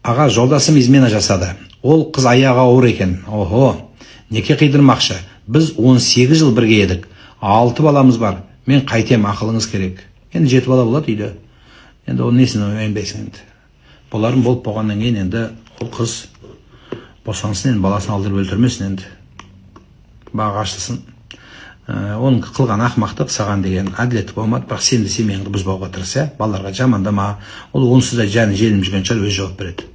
Аға, жолдасым измена жасады. Ол қыз аяғы ауыр екен. Охо, неке қидырмақшы. Біз 18 жыл бірге едік. 6 баламыз бар. Мен қайтем, ақылыңыз керек. Енді 7 бала болады үйде. Енді ол несін ойнбайсың енді. Боларын болып болғаннан кейін енді ол қыз босансын, енді баласын алдырып өлтірмесін енді. Бағаштысын. Оның қылған ақмақтық саған деген әділет болмады, бірақ сен де семьяңды бұзбауға тырыс, балаларға жамандама. Ол онсыз да жаны желініп жүрген шығар, өз жауап береді.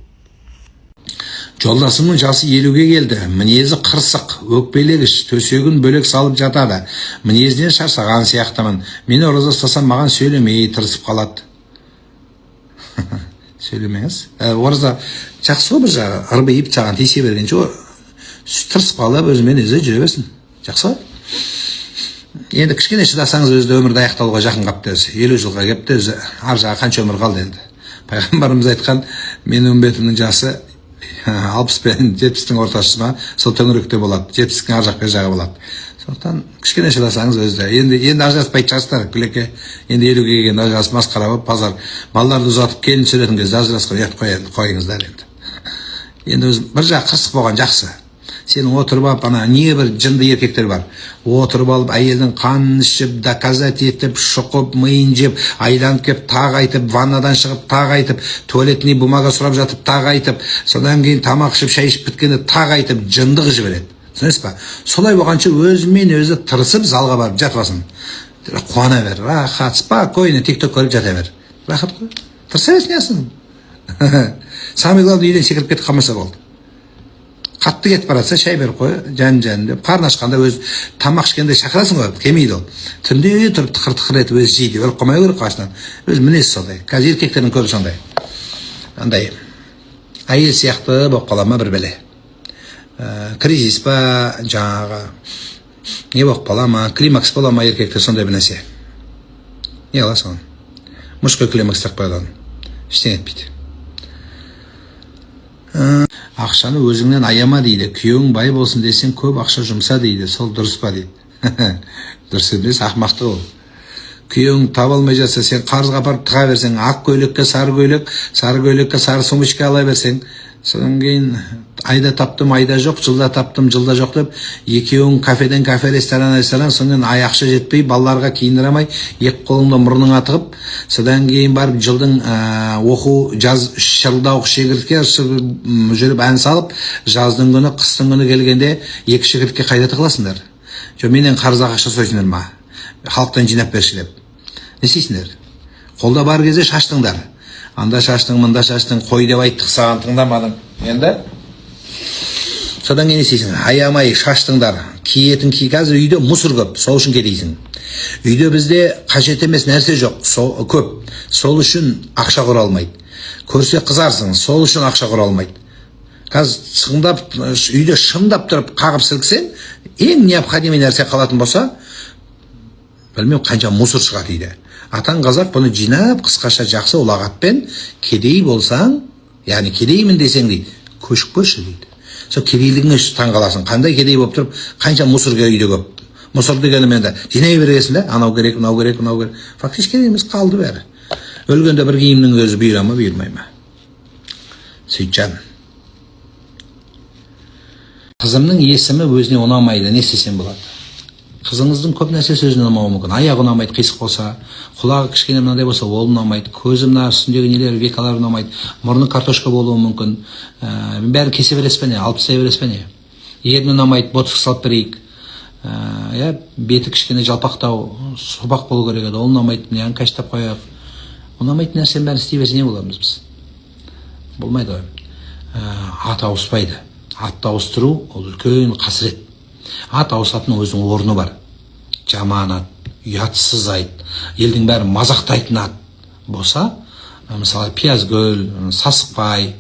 Жолдасымның жасы 50-ге келді. Мінезі қырсық, өкпелегіш, төсегін бөлек салып жатады. Мінезінен шаршаған сияқтымын. Мені ораза ұстасам маған сөйлемей тырысып қалады. Сөйлемеңіз. Ораза жақсы ғой, бір жағы ырбиып саған тисе бергенше тырысып қалып өзімен өзі жүре берсін. Жақсы ғой. Енді кішкене шыдасаңыз өзі өмірді аяқталуға жақын қапты өзі. 50 жылға кепті өзі. Ар жағы қанша өмір қалды енді. Пайғамбарымыз айтқан, менің үмбетімнің жасы 60 пен 70-тің ортасында сол төңіректе болады. 70-тің ар жақ бер жағы болады. Сондықтан кішкене шыдасаңыз өзі. Енді ажыраспайтын шығарсыздар, күлеке. Енді 50-ге келген ажырасып масқара болып, базар балаларды ұзатып келін түсіретін кезде ажырасқан ұят қойыңыздар енді. Енді өзі бір жақ қырсық болған жақсы. Сенің отырып алып, не бір жынды еркектер бар. Отырып алып, әйелдің қанын ішіп, доказать етіп, шұқып, миын жеп, айданып кеп, тағы айтып, ваннадан шығып, тағы айтып, туалетіне бумага сұрап жатып, тағы айтып, содан кейін тамақ ішіп, шай ішіп біткенде тағы айтып, жындығы жібереді. Түсінесіз ба? Солай болғанша өзімен өзі тырысып, залға барып жатпасын. Қуана бер, рахат, спокойно, тикток көріп жата бер. Рахат қой. Тырыса берсін ясын. Самый главный, үйден секіріп кетіп қалмаса болды. Қатты кетіп баратса шай беріп қой, жан деп, қарын ашқанда өз тамақ ішкенде шақырасың ғой, келмейді ол. Түнде тұрып тықыр етіп өз жейді, өліп қалмай керек қасынан. Өз мінез сондай. Қазір еркектердің көбі сондай. Андай әйел сияқты болып қала ма бір бәле. Кризис па, жаңағы не болып қала ма, климакс бола ма, еркектер сондай бір нәрсе. Не аласың оны? Мужской климакс тартып қойған. Ештеңе етпейді. Ақшаны өзіңнен аяма дейді. Күйеуің бай болсын десең көп ақша жұмса дейді. Сол дұрыс па дейді. Дұрыс емес, ақмақты ол. Күйеуің таба алмай жатса, сен қарызға апарып тыға берсең, ақ көйлекке сары көйлек, сары көйлекке сары сумочка ала берсең, содан кейін айда таптым, айда жоқ, жылда таптым, жылда жоқ деп, екеуің кафеден кафе, ресторан, содан аяқша жетпей, балаларға киіндіре алмай, екі қолыңды мұрныңа тығып, содан кейін барып жылдың оқу, жаз жылда оқу шегіртке жүріп ән салып, жаздың күні, қыстың күні келгенде екі шегіртке қайда тығыласыңдар? Жоқ, менен қарызға ақша сойсыңдар ма? Халықтан жинап берші деп. Не істейсіңдер? Қолда бар кезде шаштыңдар. Анда шаштың, мында шаштың, қой деп айттық, саған тыңдамадың. Енді содан кейін істейсің, аямай шаштыңдар, киетін қазір үйде мұсыр көп, сол үшін кетейсің. Үйде бізде қажет емес нәрсе жоқ, көп. Сол үшін ақша құра алмайды. Көрсе қызарсың, сол үшін ақша құра алмайды. Қазір сыңдап, үйде шындап тұрып қағып сілксең, ең необходимый нәрсе қалатын болса, білмем қанша мұсыр шығады үйде. Атаң қазақ бұны жинап, қысқаша жақсы ұлағатпен, кедей болсаң, яғни кедеймін десең дейді, көшіп көрші дейді. Сол кедейлігіңе таң қаласың. Қандай кедей болып тұрып, қанша мұсыр үйде көп. Мұсыр дегенім енді жинай бересің, анау керек, мынау керек, мынау керек. Фактически емес қалды бәрі. Өлгенде бір киімнің өзі бұйыра ма, бұйырмай ма? Сөйтжан. Қызымның есімі өзіне ұнамайды, не істесем болады? Қызыңыздың көп нәрсе сөзіне ұнамауы мүмкін. Аяғы ұнамайды, қисық болса, құлағы кішкене мынандай болса, ол ұнамайды, көзі мына үстіндегі нелер, векалар ұнамайды, мұрны картошка болуы мүмкін. Бәрін кесе бересіз бе не, алып тастай бересіз бе не? Ерні ұнамайды, ботокс салып берейік. Беті кішкене жалпақтау, сұбақ болу керек еді, ол ұнамайды, неғын қаштап қояйық. Ұнамайтын нәрсенің бәрін істей берсе не боламыз біз? Болмайды ғой. Ат ауыспайды. Атты ауыстыру ол үлкен қасірет. Ат ауысатын өзінің орны бар. Жаман ат, ұятсыз ат, елдің бәрі мазақтайтын ат болса, мысалы Пиязгүл, Сасықбай,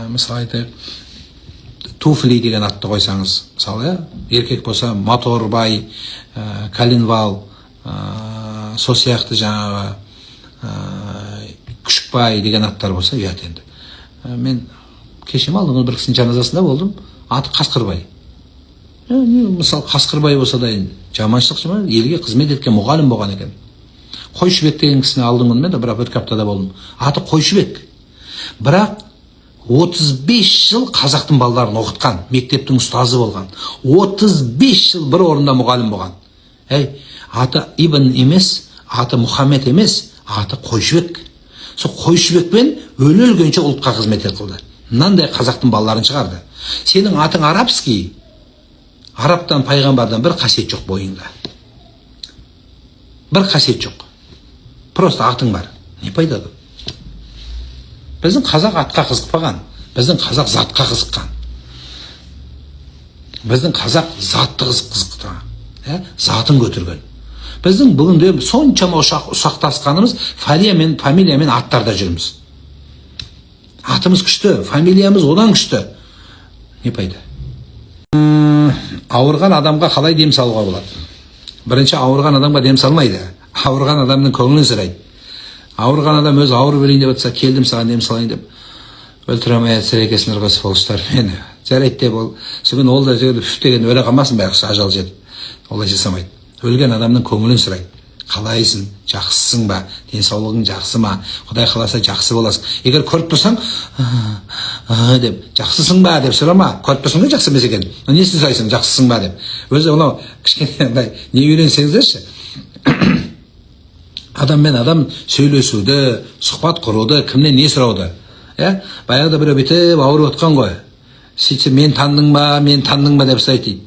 мысалы Туфли деген атты қойсаңыз, мысалы еркек болса Моторбай, Калинвал, сол сияқты жаңағы Күшікбай деген аттар болса, ұят енді. Мен кешем алдыңғы бір кісінің жаназасында болдым, аты Қасқырбай. Мысалы Қасқырбай болса да жаманшылық елге қызмет еткен мұғалім болған екен. Қойшыбек деген кісіні алдым мен, бірақ өткен аптада болдым. Аты Қойшыбек. Бірақ 35 жыл қазақтың балаларын оқытқан, мектептің ұстазы болған. 35 жыл бір орында мұғалім болған. Аты Ибн емес, аты Мұхаммед емес, аты Қойшыбек. Сол Қойшыбекпен өле-өлгенше ұлтқа қызмет қылды. Мынандай қазақтың балаларын шығарды. Сенің атың арабский, арабтан пайғамбардан бір қасиет жоқ бойыңда. Бір қасиет жоқ. Просто атың бар. Не пайда? Біздің қазақ атқа қызықпаған, біздің қазақ затқа қызыққан. Біздің қазақ затты қызықтырған, затын көтерген. Біздің бүгінде соншама ұсақтасқанымыз фамилиямен аттарда жүрміз. Атымыз күшті, фамилиямыз одан күшті. Не пайда? Ауырған адамға қалай дем салуға болады? Бірінші, ауырған адамға дем салмайды. Ауырған адамның көңілін сұрайды. Ауырған адам өзі ауырып өлейін деп жатса, келдім саған дем салайын деп. Өлтіре алмай жатса екесіңдер ғой соғыстар мені. Жарайды деп ол. Сосын ол да деген өле қалмасын байғұс, ажал жетіп. Олай жасамайды. Өлген адамның көңілін сұрайды. Қалайсың? Жақсысың ба? Денсаулығың жақсы ма? Құдай қаласа жақсы боласың. Егер көріп тұрсаң, деп, жақсысың ба деп сұрама. Көріп тұрсаң жақсы емес екен. Несін сұрайсың, жақсысың ба деп. Өзі олау кішкене не үйренсеңіздерші. Адаммен адам сөйлесуді, сұхбат құруды, кімнен не сұрауды. Баяғыда біреу бүйтіп ауырып отқан ғой. Сөйтсе, мен таныдың ба деп сұрайды дейді.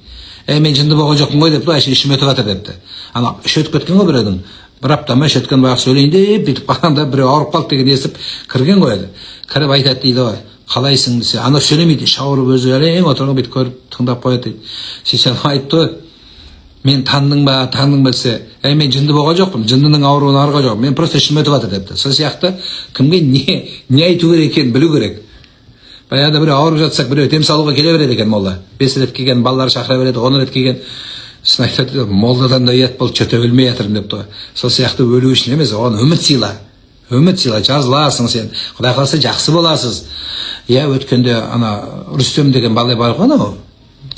Мен жынды болған жоқпын ғой депті, әшейін ішім өтіп жатыр депті. Ана іш өтіп кеткен ғой біреудің. Бір аптама іш өткен байғұс сөйлейін деп бүйтіп қалғанда біреу ауырып қалды деген естіп кірген ғой еді. Кіріп айтады дейді ғой, қалайсың десе, ана сөйлемейді, іш ауырып өзі әрең отырған бүйтіп көріп тыңдап қояды дейді. Сөйтсе айтты ғой, мен таныдың ба десе, мен жынды болған жоқпын, жындының ауруын арға жоқ, мен просто ішім өтіп жатыр депті. Сол сияқты кімге не айту керек екенін білу керек. Баяғыда біреу ауырып жатсақ, біреу дем салуға келе береді екен молда. 5 рет келген балалар шақыра береді, 10 рет келген. Сосын айтады, молдадан да ұят болды, жөте өлмей жатырмын депті. Сол сияқты өлу үшін емес, оған үміт сыйла. Үміт сыйла, жазыласың сен. Құдай қаласа жақсы боласыз. Өткенде ана Рүстем деген бала бар ғой анау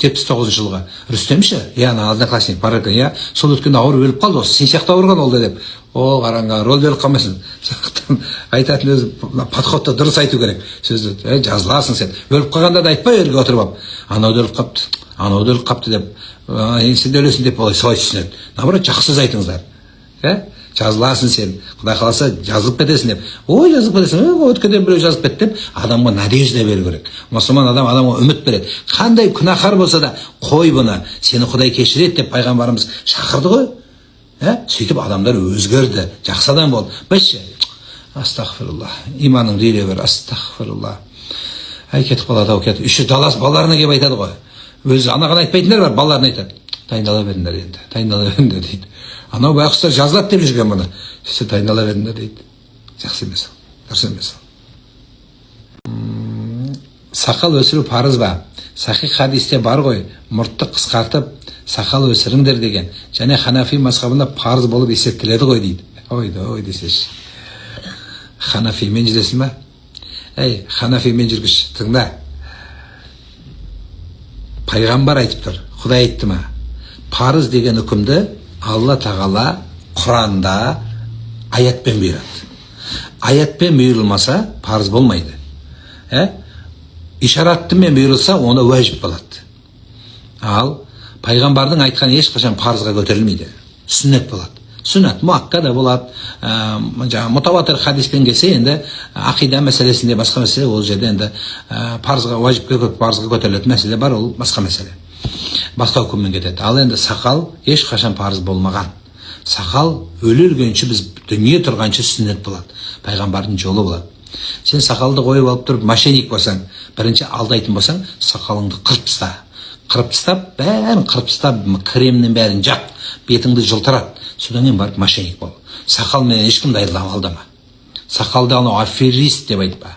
79 жылға. Рүстемші? Ана одноклассник бар екен, сол өткенде ауырып өліп қалды осы. Сен сияқты ауырған ол да деп. О, қараңға, рол беріп қалмайсың. Сондықтан айтатын өзі подходты дұрыс айту керек. Сөзді жазыласың сен. Өліп қалғанда да айтпай өрге отырып алып, анау өліп қапты, анау өліп қапты деп, сен де өлесің деп олай солай түсінеді. Наоборот, жақсы айтыңыздар. Жазыласың сен. Құдай қаласа жазылып кетесің деп. Ой, жазылып кетесің. Өткенде біреу жазып кетті деп, адамға надежда беру керек. Мұсылман адамға үміт береді. Қандай күнәһар болса да, қой бұны, сені Құдай кешіреді деп пайғамбарымыз шақырды ғой. Сөйтіп адамдар өзгерді, жақсы адам болды. Бізше, астағфирулла, иманың дейле бер, астағфирулла. Кетіп қалады, кетіп. Үші далас балаларына кеп айтады ғой. Өзі анаған айтпайтындар бар, балаларына айтады. Дайындала беріңдер енді, дайындала беріңдер дейді. Анау байғұстар жазылады деп жүрген бұны. Сөйтсе дайындала беріңдер дейді. Жақсы емес, дұрыс емес. Сақал өсіру парыз ба? Сахих хадисте бар ғой, мұртты қысқартып, сақал өсіріңдер деген. Және Ханафи мазхабында парыз болып есептеледі ғой дейді. Ой десеш. Ханафимен жүресің ба? Ханафимен жүргіш, тыңда. Пайғамбар айтып тұр, Құдай айтты ма? Парыз деген үкімді Алла тағала Құранда аятпен бұйырады. Аятпен бұйырылмаса парыз болмайды. Ишаратымен бұйырылса, оны уәжіп болады. Ал пайғамбардың айтқан ешқашан парызға көтерілмейді. Сүннет болады. Сүннет муакка да болады. Мутаватир хадиспен келсе, енді ақида мәселесінде басқа мәселе, ол жерде енді парызға уәжіпке парызға көтерілетін мәселе бар, ол басқа мәселе. Басқа үкіммен кетеді. Ал енді сақал ешқашан парыз болмаған. Сақал өле-өлгенше біз дүние тұрғанша сүннет болады. Пайғамбардың жолы болады. Сен сақалды қойып алып тұрып мошенник болсаң, бірінші алдайтын болсаң, сақалыңды қырып таста. Қырып тастап, бәрін қырып тастап, кремнің бәрін жақ, бетіңді жылтырат. Содан кейін барып мошенник бол. Сақалмен ешкімді алдама. Сақалды анау аферист деп айтпа.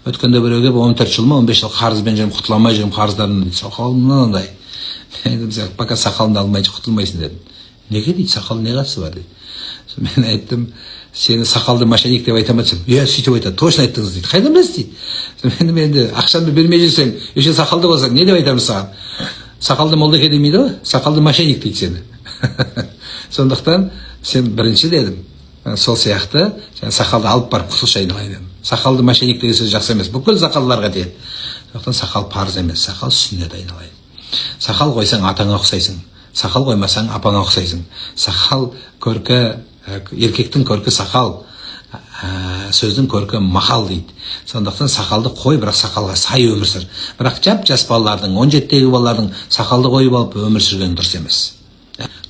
Өткенде біреуге 14 жыл ма, 15 жыл қарызбен жүрмін, құтыла алмай жүрмін қарыздарынан дейді. Сақалымнан андай. Пока сақалыңды алмай құтылмайсың дедім. Неге дейді, сақал не қатысы бар дейді. Мен айттым, сені сақалды мошенник деп айтаматсың. Сөйтіп айтады, точно айттыңыз дейді. Қайдан білесіз дейді. Мен енді ақшамды бермей жүрсең, еще сақалды болсаң, не деп айтамыз саған? Сақалды молдаке демейді ғой, сақалды мошенник дейді сені. Сондықтан сен бірінші дедім, сол сияқты сақалды алып барып құтылшы айналайын дедім. Сақалды мошенник деген сөз жақсы емес. Бүкіл сақалдарға тиеді. Сондықтан сақал парыз емес, сақал сүннет айналайын. Сақал қойсаң атаңа ұқсайсың. Сақал қоймасаң апаңа ұқсайсың. Сақал көркі, еркектің көркі сақал, сөздің көркі мақал дейді. Сондықтан сақалды қой, бірақ сақалға сай өмір сүр. Бірақ жас балалардың, 17-тегі балалардың сақалды қойып алып өмір сүрген дұрыс емес.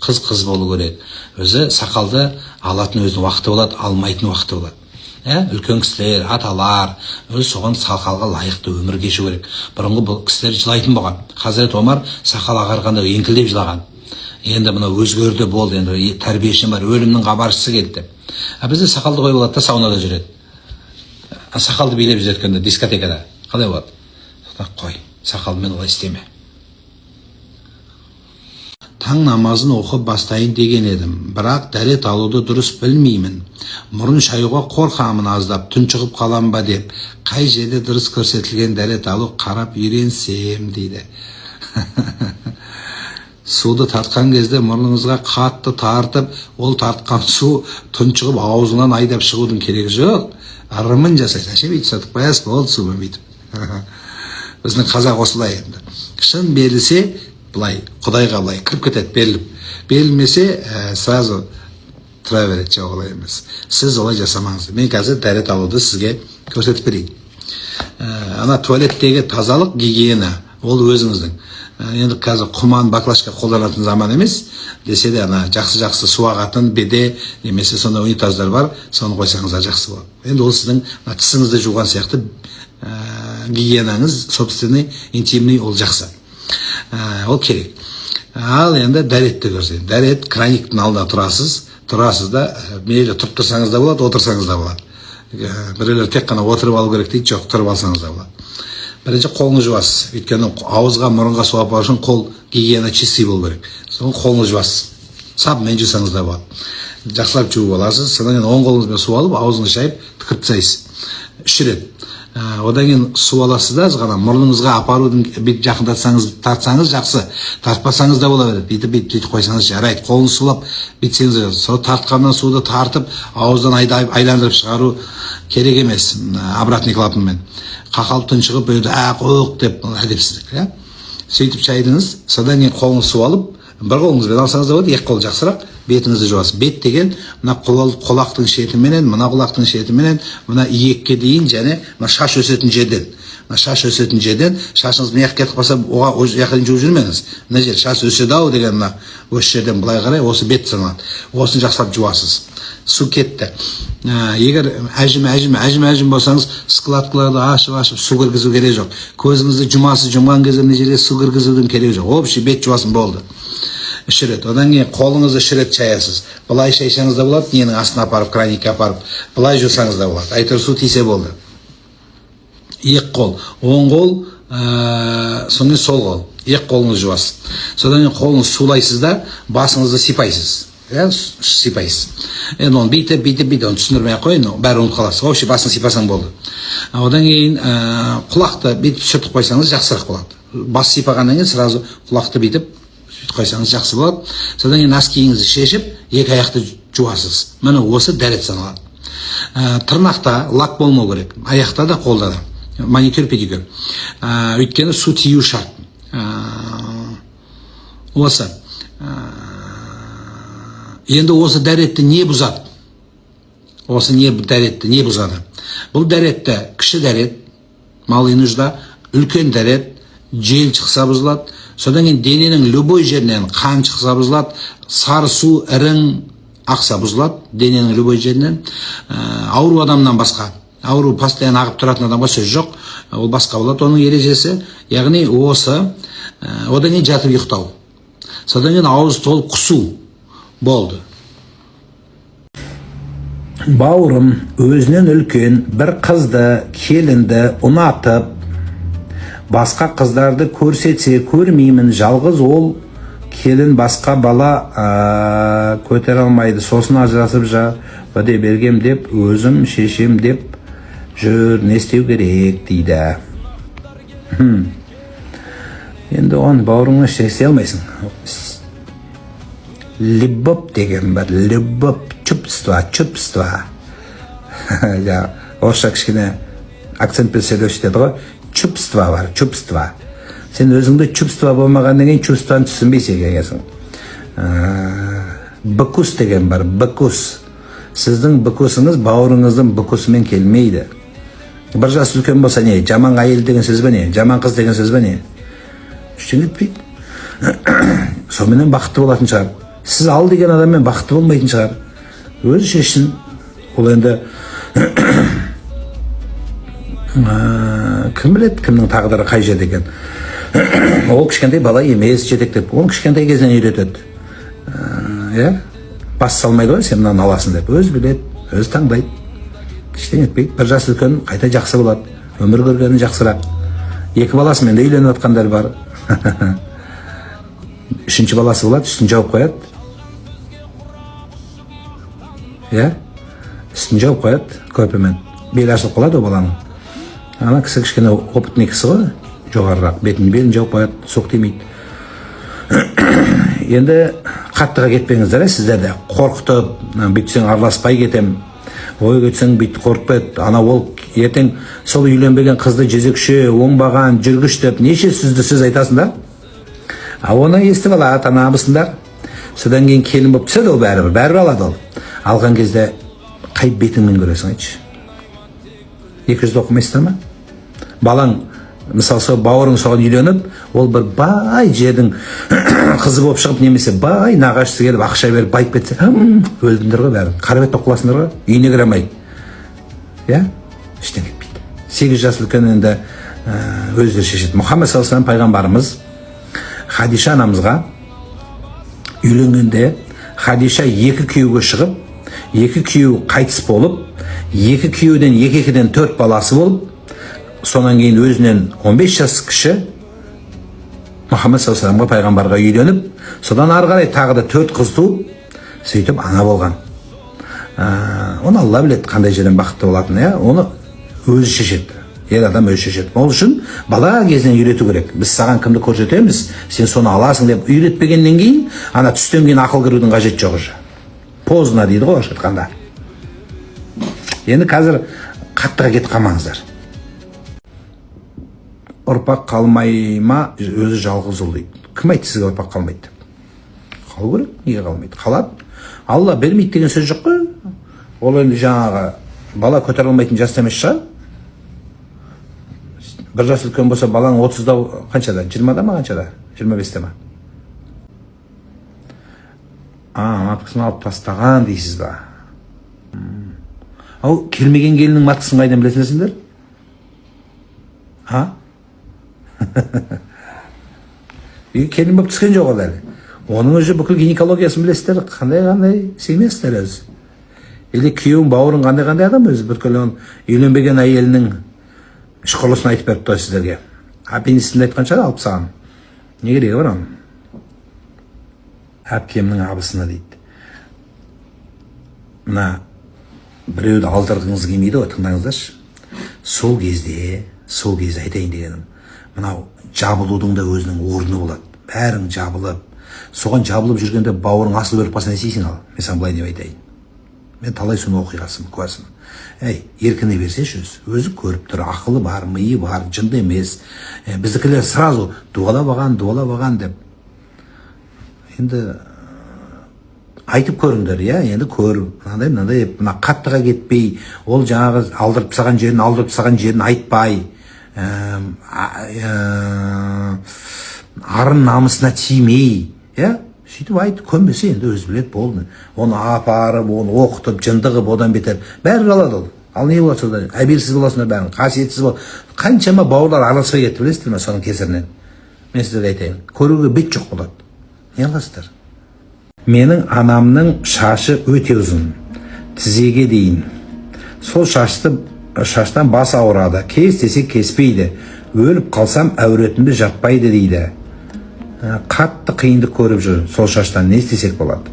Қыз болу керек. Өзі сақалды алатын өзінің уақыты болады, алмайтын уақыты болады. Үлкен кісілер, аталар, өзі соған сақалға лайықты өмір кешу керек. Бұрынғы бұл кісілер жылайтын болған. Хазірет Омар сақал ағарғанда еңкілдеп жылаған. Енді мына өзгерді болды, енді тәрбиеші бар, өлімнің хабаршысы келді. Бізде сақалды қойып алады да саунада жүреді. Сақалды билеп жүреді дискотекада. Қалай болады? Қой, сақалмен олай істеме. Таң намазын оқып бастайын деген едім, бірақ дәрет алуды дұрыс білмеймін. Мұрын шаюға қорқамын аздап, тұншығып қалам ба деп. Қай жерде дұрыс көрсетілген дәрет алу қарап үйренсем дейді. Суды тартқан кезде мұрныңызға қатты тартып, ол тартқан су тұншығып аузынан айдап шығудың керегі жоқ. Ырымын жасайсың, бүйтіп сатып қоясыз, болды сумен бүйтіп. Біздің қазақ осылай енді. Шын берілсе, былай, құдайға былай кіріп кетеді, беріліп. Берілмесе, сразу тұра береді, жоқ олай емес. Сіз олай жасамаңыз. Мен қазір дәрет алуды сізге көрсетіп берейін. Ана туалеттегі тазалық, гигиена, ол өзіңіздің. Енді қазір құман, баклашка қолданатын заман емес, десе де ана жақсы су ағатын беде немесе сонда унитаздар бар, соны қойсаңыздар жақсы болады. Енді ол сіздің тісіңізді жуған сияқты гигиенаңыз, собственный, интимный, ол жақсы. Ол керек. Ал енді дәретті көрсетейін. Дәрет краниктің алдында тұрасыз да, мейлі тұрып тұрсаңыз да болады, отырсаңыз да болады. Біреулер тек қана отырып алу керек дейді, жоқ, тұрып алсаңыз да болады. Бірінші қолыңыз жуасыз. Өйткені ауызға, мұрынға су апару үшін қол гигиена чистый болу керек. Соң қолыңыз жуасыз. Сабынмен жусаңыз да болады. Жақсылап жуып аласыз. Содан кейін оң қолыңызбен су алып, аузыңызды шайып, түкіріп тастайсыз. 3 рет. Одан кейін су аласыз да, ғана мұрныңызға апарудың бүйтіп жақындатсаңыз, тартсаңыз жақсы. Тартпасаңыз да бола береді. Бүйтіп қойсаңыз жарайды. Қолыңызды сулап бүйтсеңіз жақсы. Сол тартқаннан суды тартып, ауыздан айландырып шығару керек емес. Обратный клапанмен. Қақалып тұншығып, қоқ деп әдепсіздік. Сөйтіп шайдыңыз, содан кейін қолыңыз су алып, бір қолыңызбен алсаңыз да болады, екі қол жақсырақ, бетіңізді жуасыз. Бет деген мына құлақтың шетіменен, мына құлақтың шетіменен, мына иекке дейін, және мына шаш өсетін жерден. Шаш өсетін жерден, шашыңыз мына жаққа кетіп қалса, оған жаққа жуып жүрмеңіз. Мына жер шаш өседі-ау деген мына осы жерден былай қарай, осы бет саналады. Осын жақсылап жуасыз. Су кетті. Егер әжім болсаңыз, складкаларды ашып су кіргізу керек жоқ. Көзіңізді жұмған кезде мына жерге су кіргізудің керегі жоқ. Общий бет жуасын болды. 3 рет. Одан кейін қолыңызды 3 рет шаясыз. Былай шайсаңыз да болады, ненің астына апарып, краникке апарып, былай жусаңыз да болады. Әйтеуір су тисе болды. Екі қол, оң қол, соңын сол қол. Екі қолыңыз жуасыз. Содан кейін қолыңыз сулайсыз да, басыңызды сипайсыз. Сипайсыз. Енді оны бүйтіп, оны түсіндірмей қойын, бәрі ұмытып қаласыз. Вообще басын сипасаң болды. Одан кейін құлақты бүйтіп сүртіп қойсаңыз жақсырақ болады. Бас сипағаннан кейін сразу құлақты бүйтіп қойсаңыз жақсы болады. Содан кейін носкиіңізді шешіп, екі аяқты жуасыз. Міне осы дәрет саналады. Тырнақта лак болмау керек. Аяқта да, қолда да. Маникюр, педикюр. Өйткені су тию шарт. Осы. Енді осы дәретті не бұзады? Осы дәретті не бұзады? Бұл дәретті кіші дәрет, малый нужда, үлкен дәрет, жел шықса бұзылады. Содан кейін дененің любой жерінен қан шықса бұзылады, сары су, ірің ақса бұзылады, дененің любой жерінен. Ауру адамнан басқа, ауру постоянно ағып тұратын адамға сөз жоқ, ол басқа болады. Оның ережесі, яғни осы, одан кейін жатып ұйықтау. Содан кейін ауыз толып құсу болды. Бауырым өзінен үлкен бір қызды, келінді ұнатып, басқа қыздарды көрсетсе көрмеймін, жалғыз ол келін басқа бала көтере алмайды, сосын ажырасып уәде бергем деп, өзім шешем деп жүр, не істеу керек дейді. Енді оны бауырыңа істей алмайсың. Любовь деген бар, любовь, чувство. орысша кішкене акцентпен сөйлеуші деді ғой, чувство бар, чувство. Сен өзіңде чувство болмағаннан кейін чувствоны түсінбейсің екенсің. Быкус деген бар, быкус. Сіздің быкусыңыз бауырыңыздың быкусымен келмейді. Бір жас үлкен болса не, жаман әйел деген сөз бе не, жаман қыз деген сөз бе не? Ештеңе етпейді. Сонымен бақытты болатын шығар. Сіз ал деген адаммен бақытты болмайтын шығар. Өзі шешсін. Ол енді кім біледі кімнің тағдыры қай жерде екен. Ол кішкентай бала емес жетектеп, оны кішкентай кезінен үйретеді. Бас салмайды ғой, сен мынаны аласың деп. Өзі біледі, өзі таңдайды. Ештеңе етпейді. Бір жас үлкен қайта жақсы болады. Өмір көргені жақсырақ. Екі баласымен де үйленіп жатқандар бар. Үшінші баласы болады, үстін жауып қояды. Үстін жауып қояды көрпемен. Бел ашылып қалады о баланың. Ана кісі кішкене опытный кісі ғой, жоғарырақ, белін жауып қояды, соқ тимейді. Енді қаттыға кетпеңіздер, сіздерді қорқытып, бүйтсең араласпай кетем, ой кетсең бүйтіп қорқпайды, ана ол ертең сол үйленбеген қызды жезөкше, оңбаған, жүргіш деп неше сөз айтасыңдар. Оны естіп алады ана абысындар. Содан кейін келін болып түседі ол бәрібір алады ол. Алған кезде қай бетіңмен көресің айтшы. 200 оқымайсыздар ма? Балаң, мысалы сол бауырың соған үйленіп, ол бір бай жердің қызы болып шығып, немесе бай нағашысы келіп ақша беріп байып кетсе, өлдіңдер ғой бәрін. Қарабет тоқыласыңдар ғой, үйіне кіре алмай. Ештеңе етпейді. 8 жас үлкен енді өздері шешеді. Мұхаммед саллаллаху алейхи пайғамбарымыз Хадиша анамызға үйленгенде Хадиша 2 күйеуге шығып, 2 күйеу қайтыс болып, 2 күйеуден 2-2-ден 4 баласы болып, сонан кейін өзінен 15 жас кіші Мұхаммед саллаллаху алейхи пайғамбарға үйленіп, содан ары қарай тағы да 4 қыз туып, сөйтіп ана болған. Оны Алла біледі қандай жерден бақытты болатынын, оны өзі шешеді. Ер адам өзі шешеді. Ол үшін бала кезінен үйрету керек. Біз саған кімді көрсетеміз, сен соны аласың деп үйретпегеннен кейін, ана түстен кейін ақыл кірудің қажеті жоқ уже. Поздно дейді ғой орысша айтқанда. Енді қазір қаттыға кетіп қалмаңыздар. Ұрпақ қалмай ма, өзі жалғыз ұл дейді. Кім айтты сізге ұрпақ қалмайды? Қалу керек, неге қалмайды? Қалады. Алла бермейді деген сөз жоқ қой. Ол енді жаңағы бала көтере алмайтын жаста емес шығар. Бір жас үлкен болса, балаң 30-да қаншада? 20-да ма қаншада? 25-те ма? Маткасын алып тастаған дейсіз ба? Ау, келмеген келінің маткасын қайдан білесіңдер? Келін болып түскен жоқ ол әлі. Оның өзі бүкіл гинекологиясын білесіздер, қандай семесіздер өзі. Или күйеуің бауырың қандай адам өзі, бүкіл үйленбеген әйелінің шқұлысын айтып беріп той сіздерге. Апенисінде айтқан шығар алып саған. Не керегі бар оның? Әпкемнің абысына дейді. Мына біреуді алдырғыңыз келмейді ғой, тыңдаңыздаршы. Сол кезде айтайын дегенім, мынау жабылудың да өзінің орны болады. Бәрің жабылып, соған жабылып жүргенде бауырың асыл өліп қалса не істейсің ал? Мен саған былай деп айтайын. Мен талай соны оқиғасын, куәсін. Еркіне берсеші өзі көріп тұр, ақылы бар, миы бар, жынды емес. Біздікілер сразу дуалап аған деп. Енді айтып көріңдер, енді көріп, мына қаттыға кетпей, ол жаңағы алдырып саған жерін айтпай, арын намысына тимей, сөйтіп айт, көнбесе енді өзі білет болды. Оны апарып, оны оқытып, жындығып, одан бетер. Бәрі алады ол. Ал не болады сода? Әберсіз боласыңдар бәрін, қасиетсіз бол. Қаншама бауырлар араласпай кетті, білесіздер ме соның кесірінен? Мен сіздерге айтайын. Көруге бет жоқ болады. Не аласыздар? Менің анамның шашы өте ұзын, тізеге дейін. Сол шаштан бас ауырады, кес десек кеспейді. Өліп қалсам әуретімді жаппайды дейді. Қатты қиындық көріп жүр, сол шаштан не істесек болады?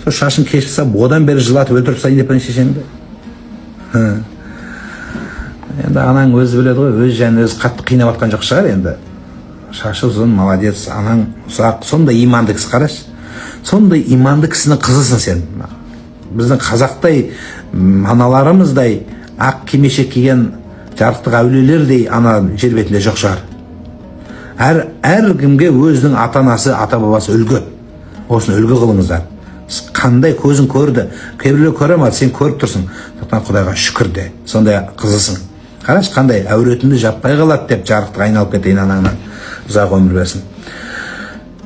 Сол шашын кесіп, одан бері жылатып өлтіріп сайын деп шешеңді. Енді анаң өзі біледі ғой, өз және өзі қатты қинап атқан жоқ шығар енді. Шашы ұзын, молодец, анаң ұзақ, сондай иманды кісі қараш. Сондай иманды кісінің қызысың сен. Біздің қазақтай, аналарымыздай ақ кимешек киген жарықтық әулиелердей ана жер бетінде жоқ шығар. Әр кімге өзінің ата-анасы, ата-бабасы үлгі. Осыны үлгі қылыңыздар. Қандай көзің көрді, кейбіреулер көре ма, сен көріп тұрсың. Сондықтан Құдайға шүкір де, сондай қызысың. Қараш, қандай әуретінді жаппай қалады деп жарықтық айналып кетейін анаңнан. Ұзақ өмір берсін.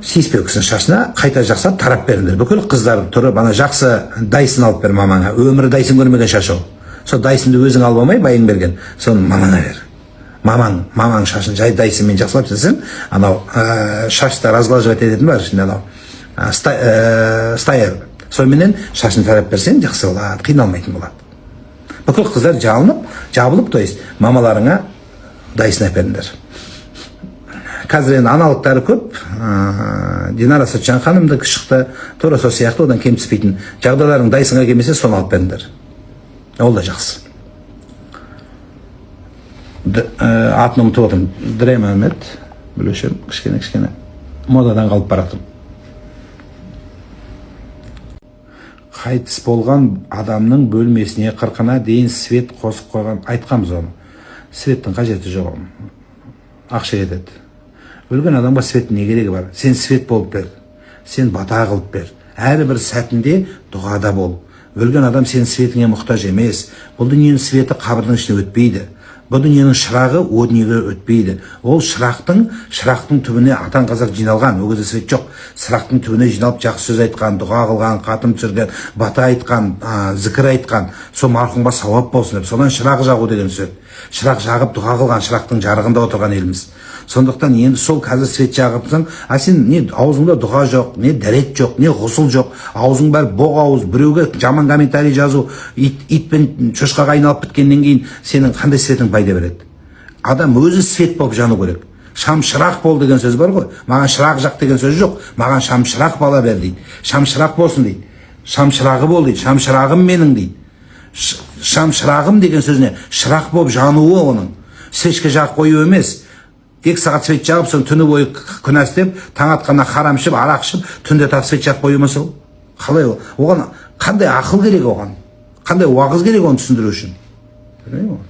Сиіспеу кісінің шашына қайта жақсап тарап беріңдер. Бүкіл қыздар тұрып, ана жақсы дайсын алып бер мамаңа. Өмірі дайсын көрмеген шашы. Сол дайсынды өзің алып алмай, байың берген. Соны мамаңа бер. Мамаң шашын жай дайсынмен жақсылап жүрсең, анау шашты разглаживать ететін бар ішінде анау. Стайер. Сонымен шашын тарап берсең жақсы болады, қиналмайтын болады. Бүкіл қыздар жабылып, то есть мамаларыңа дайсын әперіңдер. Қазір енді аналықтары көп. Динара Сәтжан ханымды шықты, тура сол сияқты одан кем түспейтін. Жағдайларың дайсынға келмесе, соны алып беріңдер. Ол да жақсы. Атын ұмытып отырмын. Дрей Мөхәммед, білушім, кішкене модадан қалып баратым. Қайтыс болған адамның бөлмесіне 40-на дейін свет қосып қойған, айтқамыз оны. Светтің қажеті жоқ. Ақша етеді. Өлген адамға светтің не керегі бар? Сен свет болып бер. Сен бата қылып бер. Әрбір сәтінде дұғада бол. Өлген адам сен светіңе мұқтаж емес. Бұл дүниенің светі қабірдің ішіне өтпейді. Бұл дүниенің шырағы о дүниеге өтпейді. Ол шырақтың түбіне атан қазақ жиналған, ол кезде свет жоқ. Шырақтың түбіне жиналып жақсы сөз айтқан, дұға қылған, қатым түсірген, бата айтқан, зікір айтқан, сол марқұмға сауап болсын деп. Содан шырақ жағу деген сөз. Шырақ жағып дұға қылған шырақтың жарығында отырған еліміз. Сондықтан енді сол қазір свет жағыпсың, сен не аузыңда дұға жоқ, не дәрет жоқ, не ғұсыл жоқ, аузың бәрі боқ ауыз, біреуге жаман комментарий жазу, ит пен шошқаға айналып біткеннен кейін сенің қандай светің пайда береді? Адам өзі свет болып жану керек. Шам шырақ бол деген сөз бар ғой. Маған шырақ жақ деген сөз жоқ. Маған шам шырақ бала бер дейді. Шам шырақ болсын дейді. Шам шырағы бол дейді. Шам шырағым менің дейді. Шам шырағым деген сөзіне шырақ болып жануы оның. Свечка жағып қою емес. 2 сағат свет жағып, соң түні бойы күнә істеп, таң атқанда харам ішіп, арақ ішіп, түнде тағы свет жағып қою емес ол. Қалай ол? Оған қандай ақыл керек оған? Қандай уағыз керек оны түсіндіру үшін? Білмеймін ғой.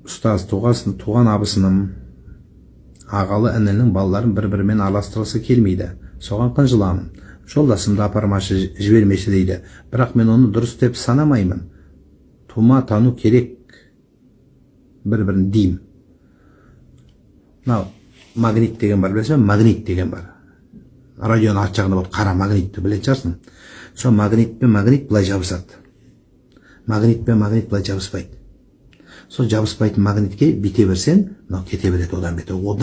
Ұстаз, туған абысыным, ағалы інінің балаларын бір-бірімен араластырғысы келмейді. Соған қынжыламын. Жолдасымды апармашы, жібермеші дейді. Бірақ мен оны дұрыс деп санамаймын. Тума тану керек. Бір-бірін деймін. Магнит деген бар, білесің, магнит деген бар. Радионың арт жағында болады, қара магнитті білетін шығарсың. Сол магнит пен магнит былай жабысады. Магнит пен магнит былай жабыспайды. Сол жабыспайтын магнитке бите берсең, мынау кете береді одан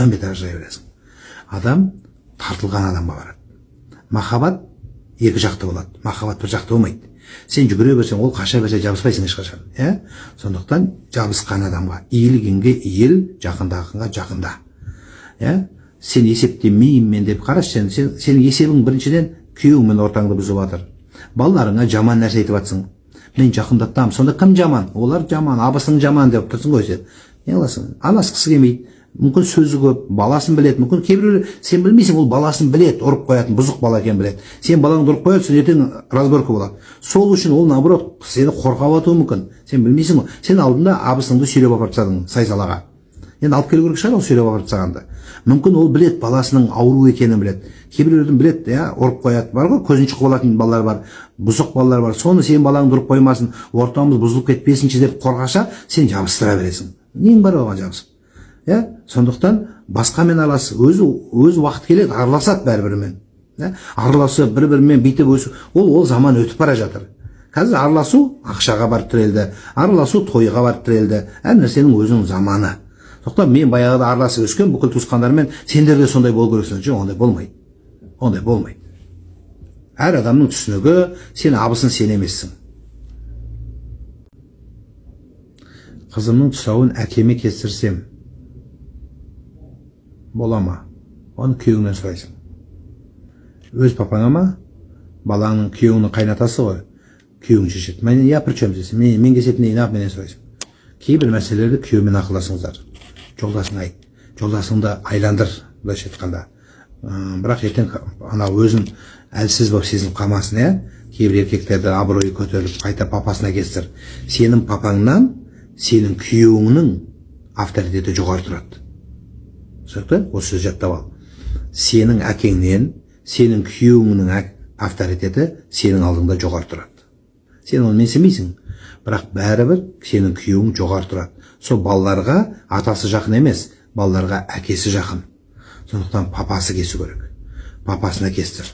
бетер ажырай бересің. Адам тартылған адамға барады. Махаббат екі жақты болады. Махаббат бір жақты болмайды. Сен жүгіре берсең, ол қаша берсе жабыспайсың ешқашан. Сондықтан жабысқан адамға иілгенге иіл, жақындағанға жақында. Сен есептемеймін деп қараш, сенің есебің біріншіден күйеуіңмен ортаңды бұзып жатыр. Балаларыңа жаман нәрсе айтып жатсың. Мен жақындатамын. Сонда кім жаман? Олар жаман, абысың жаман деп тұрсың ғой сен. Не қыласың? Анасқысы келмейді. Мүмкін сөзі көп, баласын білет. Мүмкін кейбіреулер сен білмейсің, ол баласын білет, ұрып қоятын, бұзық бала екенін білет. Сен балаңды ұрып қоясың, ертең разборка болады. Сол үшін ол наоборот сені қорғап атуы мүмкін. Сен білмейсің ғой. Сен алдында абысыңды сүйреп апарып тастадың сай-салаға. Енді алып келу керек шығар ол сүйреп апарып тастағанды. Мүмкін ол білет, баласының ауру екенін білет. Кейбіреулердің білет, ұрып қояды. Бар ғой, көзін шұқып алатын балалар бар, бұзық балалар бар. Соны сен балаңды ұрып қоймасын, ортамыз бұзылып кетпесінші деп қорғаша, сен жабыстыра бересің. Нең бар оған жабысып? Сондықтан басқамен аралас, өзі уақыт келеді, араласады бәрі-бірімен. Араласу, бір-бірімен бүйтіп өсу, ол заман өтіп бара жатыр. Қазір араласу ақшаға барып тірелді, араласу тойға барып тірелді. Әр нәрсенің өзінің заманы. Сондықтан мен баяғыда араласып өскен бүкіл туысқандармен сендер де сондай болу керексің. Жоқ, ондай болмайды. Ондай болмайды. Әр адамның түсінігі, сен абысын сен емессің. Қызымның тұсауын әкеме кестірсем бола ма? Оны күйеуіңнен сұрайсың. Өз папаңа ма? Балаңның күйеуіңнің қайнатасы ғой. Күйеуің шешеді. Мен причем десем, мен кесетін менен сұрайсың. Кейбір мәселелерді күйеумен ақылдасыңыздар. Жолдасың айт. Жолдасыңды айландыр, былайша айтқанда. Бірақ ертең ана өзін әлсіз болып сезініп қалмасын, кейбір еркектерді абыройы көтеріліп қайта папасына кестір. Сенің папаңнан сенің күйеуіңнің авторитеті жоғары тұрады. Түсінікті? Осы сөз жаттап ал. Сенің әкеңнен сенің күйеуіңнің авторитеті сенің алдыңда жоғары тұрады. Сен оны менсінбейсің, бірақ бәрібір сенің күйеуің жоғары тұрады. Сол балаларға атасы жақын емес, балаларға әкесі жақын. Сондықтан папасы кесу керек. Папасына кестір.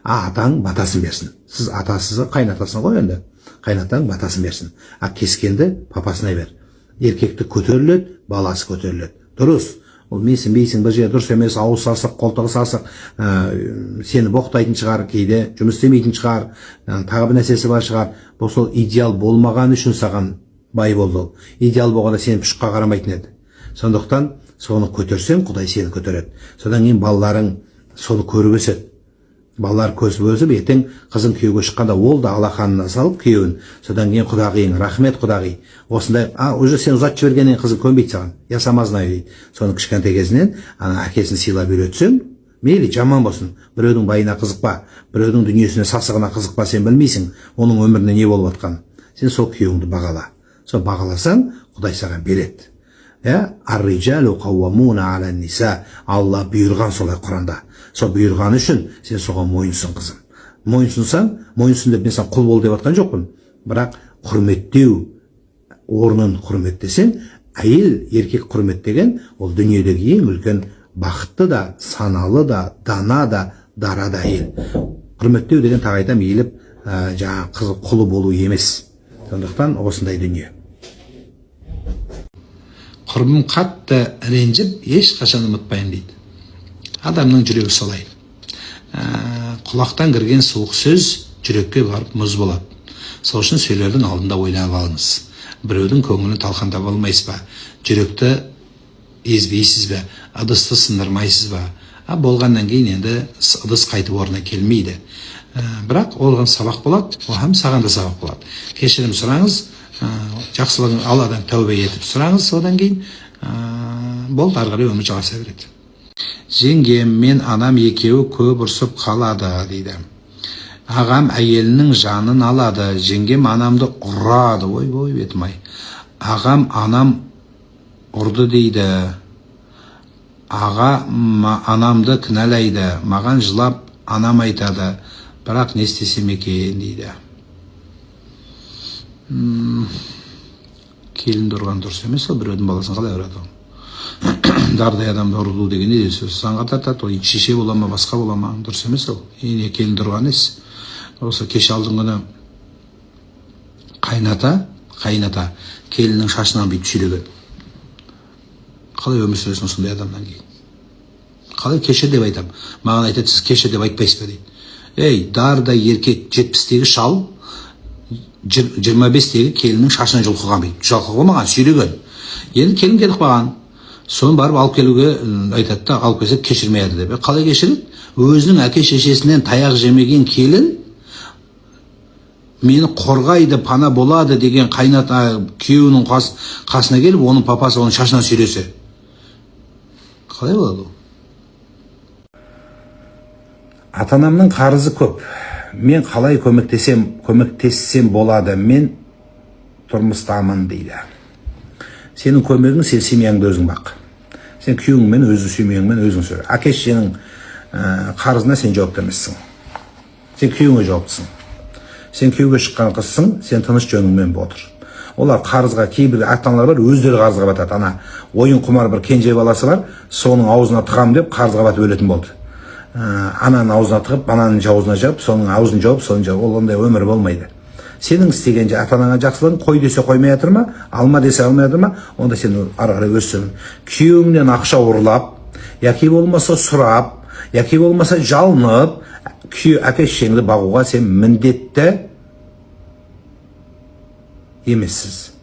Атаң батасын берсін. Сіз атасыз қайнатасын ғой енді. Қайнатаң батасын берсін. Кескенді папасына бер. Еркекті көтеріледі, баласы көтеріледі. Дұрыс. Ол менсінбейсің, бір жерде дұрыс емес, ауыз сасық, қолтығы сасық, сені боқтайтын шығар, кейде жұмыс істемейтін шығар, тағы бір нәрсесі бар шығар. Бұл сол идеал болмаған үшін саған бай болды. Идеал болғанда сені пұшыққа қарамайтын еді. Сондықтан соны көтерсең, Құдай сені көтереді. Содан кейін балаларың соны көріп өседі. Балалар көсіп өсіп, ертең қызың күйеуге шыққанда ол да алақанына салып күйеуін. Содан кейін құдағиың, рахмет құдағи. Осындай, уже сен ұзатып жібергеннен қызың көнбейді саған. Я сама знаю дейді. Соны кішкентай кезінен әкесін сыйлап үйретсең, мейлі жаман болсын. Біреудің байына қызықпа, біреудің дүниесіне сасығына қызықпа, сен білмейсің оның өмірінде не болып жатқанын. Сен сол күйеуіңді бағала. Сол бағаласаң, Құдай саған береді. Ар-риджалу қауамуна аля ниса. Алла бұйырған солай Құранда. Сол бұйырғаны үшін сен соған мойынсың, қызым. Мойынсынсаң, мойынсын деп мен саған құл бол деп жатқан жоқпын. Бірақ құрметтеу орнын құрметтесең, әйел еркек құрметтеген ол дүниедегі ең үлкен бақытты да, саналы да, дана да, дара да әйел. Құрметтеу деген тағы айтам, иіліп жаңа қызы құлы болу емес. Сондықтан осындай дүние. Құрбым қатты ренжіп, ешқашан ұмытпайын дейді. Адамның жүрегі солай. Құлақтан кірген суық сөз жүрекке барып мұз болады. Сол үшін сөйлердің алдында ойланып алыңыз. Біреудің көңілін талқандап алмайсыз ба? Жүректі езбейсіз бе? Ыдысты сындырмайсыз ба? Болғаннан кейін енді ыдыс қайтып орнына келмейді. Бірақ олған сабақ болады, оған саған да сабақ болады. Кешірім сұраңыз, жақсылығын Алладан тәубе етіп сұраңыз, содан кейін болды, ары қарай өмір жалғаса береді. Жеңгем мен анам екеуі көп ұрсып қалады дейді. Ағам әйелінің жанын алады, жеңгем анамды ұрады. Ой, бетім-ай. Ағам анам ұрды дейді. Аға анамды кінәлайды, маған жылап анам айтады, бірақ не істесем екен дейді. Келінді ұрған дұрыс емес, ол біреудің баласын қалай ұрады? Дардай адамды ұрду деген не сөз? Заңға тартады, ол шеше бола ма, басқа бола ма, дұрыс емес ол. Ене келінді ұрған емес. Осы кеше алдың күні қайната келіннің шашынан бүйтіп сүйреген. Қалай өмір сүресің сондай адамнан кейін? Қалай кешір деп айтам? Маған айтады, сіз кешір деп айтпайсыз ба дейді. Ей, дардай еркек 70-тегі шал 25-тегі келіннің шашынан жұлқыған дейді. Жұлқыған сүйреген. Енді келін кетіп қалған. Соны барып алып келуге айтады да, алып келсе кешірмейді деп. Қалай кешіреді? Өзінің әке шешесінен таяқ жемеген келін мені қорғайды, пана болады деген қайната күйеуінің қасына келіп, оның папасы оның шашынан сүйресе. Қалай болады ол? Ата-анамның қарызы көп. Мен қалай көмектессем болады, мен тұрмыстамын дейді. Сенің көмегің, сен семьяңды өзің бақ. Сен күйеуіңмен, өзің семьяңмен өзің сүр. Әке-шешенің қарызына сен жауапты емессің. Сен күйеуіңе жауаптысың. Сен күйеуге шыққан қызсың, сен тыныш жөніңмен отыр. Олар қарызға, кейбір ата-аналар бар, өздері қарызға батады. Ана ойын құмар бір кенже баласы бар, соның аузына тығам деп қарызға батып өлетін болды. Ананың аузына тығып, ананың аузына жауып, соның аузын жауып, соның жауып, ол ондай өмір болмайды. Сенің істеген ата-анаңа жақсылығын қой десе қоймай жатыр ма, алма десе алмай жатыр ма, онда сен ары қарай өссің. Күйеуіңнен ақша ұрлап, яки болмаса сұрап, яки болмаса жалынып, әке-шешеңді бағуға сен міндетті емессіз.